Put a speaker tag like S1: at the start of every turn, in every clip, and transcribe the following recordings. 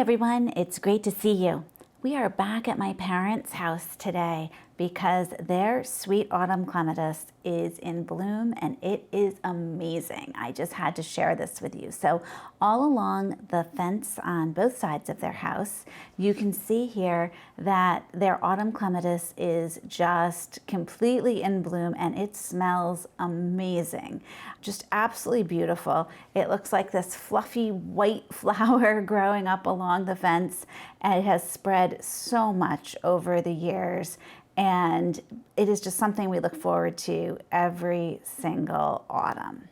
S1: everyone, it's great to see you. We are back at my parents' house today because their sweet autumn clematis is in bloom and it is amazing. I just had to share this with you. So all along the fence on both sides of their house, you can see here that their autumn clematis is just completely in bloom and it smells amazing. Just absolutely beautiful. It looks like this fluffy white flower growing up along the fence, and it has spread so much over the years. And it is just something we look forward to every single autumn.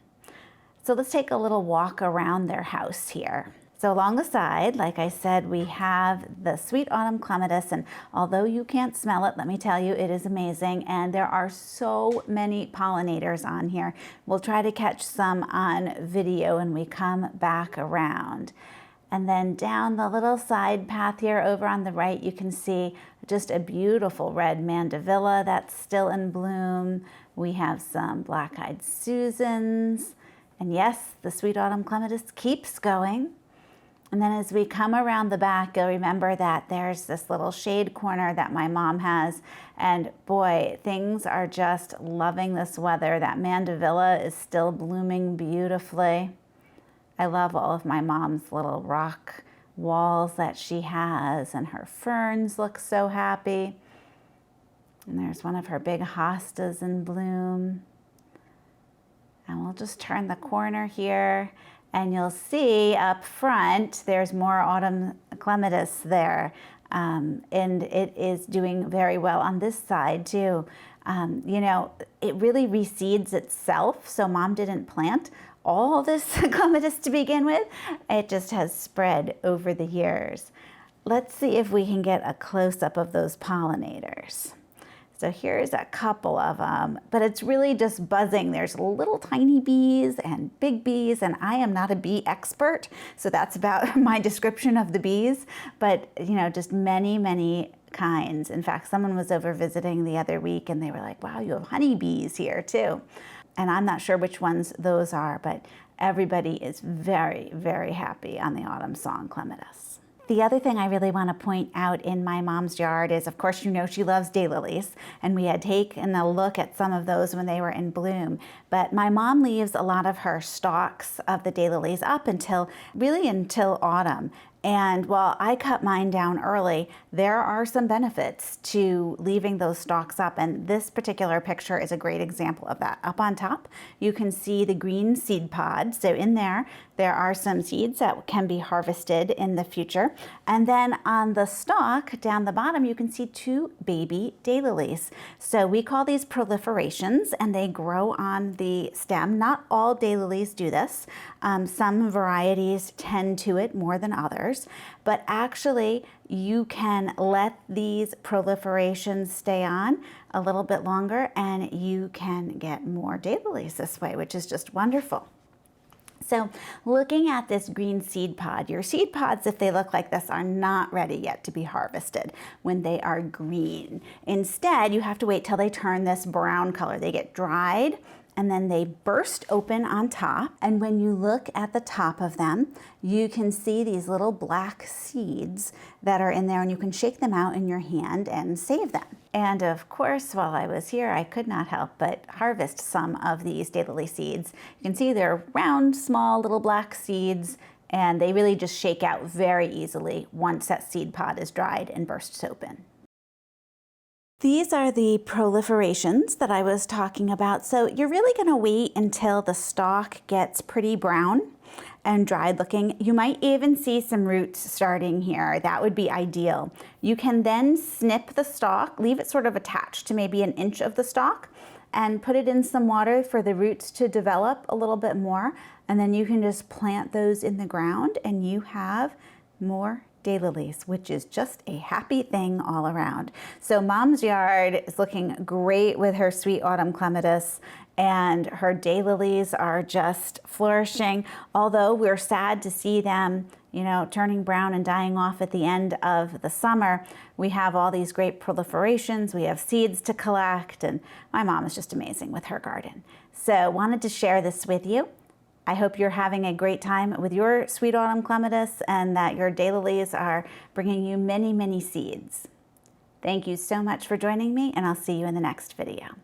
S1: So let's take a little walk around their house here. So along the side, like I said, we have the sweet autumn clematis, and although you can't smell it, let me tell you, it is amazing. And there are so many pollinators on here. We'll try to catch some on video when we come back around. And then down the little side path here over on the right, you can see just a beautiful red mandevilla that's still in bloom. We have some black-eyed Susans. And yes, the sweet autumn clematis keeps going. And then as we come around the back, you'll remember that there's this little shade corner that my mom has. And boy, things are just loving this weather. That mandevilla is still blooming beautifully. I love all of my mom's little rock walls that she has, and her ferns look so happy. And there's one of her big hostas in bloom. And we'll just turn the corner here, and you'll see up front there's more autumn clematis there. And it is doing very well on this side too. You know, it really reseeds itself, so mom didn't plant all this clematis to begin with. It just has spread over the years. Let's see if we can get a close-up of those pollinators. So here's a couple of them, but it's really just buzzing. There's little tiny bees and big bees, and I am not a bee expert, so that's about my description of the bees, but you know, just many, many kinds. In fact, someone was over visiting the other week and they were like, wow, you have honeybees here too. And I'm not sure which ones those are, but everybody is very, very happy on the autumn song clematis. The other thing I really want to point out in my mom's yard is, of course, you know she loves daylilies, and we had taken a look at some of those when they were in bloom. But my mom leaves a lot of her stalks of the daylilies up until autumn. And while I cut mine down early, there are some benefits to leaving those stalks up, and this particular picture is a great example of that. Up on top, you can see the green seed pod. So in there are some seeds that can be harvested in the future. And then on the stalk down the bottom, you can see two baby daylilies. So we call these proliferations, and they grow on the stem. Not all daylilies do this. Some varieties tend to it more than others, but actually you can let these proliferations stay on a little bit longer and you can get more daylilies this way, which is just wonderful. So looking at this green seed pod, your seed pods, if they look like this, are not ready yet to be harvested when they are green. Instead, you have to wait till they turn this brown color. They get dried and then they burst open on top. And when you look at the top of them, you can see these little black seeds that are in there, and you can shake them out in your hand and save them. And of course, while I was here, I could not help but harvest some of these daylily seeds. You can see they're round, small, little black seeds, and they really just shake out very easily once that seed pod is dried and bursts open. These are the proliferations that I was talking about. So you're really going to wait until the stalk gets pretty brown and dried looking. You might even see some roots starting here. That would be ideal. You can then snip the stalk, leave it sort of attached to maybe an inch of the stalk, and put it in some water for the roots to develop a little bit more. And then you can just plant those in the ground and you have more daylilies, which is just a happy thing all around. So mom's yard is looking great with her sweet autumn clematis, and her daylilies are just flourishing. Although we're sad to see them, you know, turning brown and dying off at the end of the summer, we have all these great proliferations. We have seeds to collect, and my mom is just amazing with her garden. So wanted to share this with you. I hope you're having a great time with your sweet autumn clematis and that your daylilies are bringing you many, many seeds. Thank you so much for joining me, and I'll see you in the next video.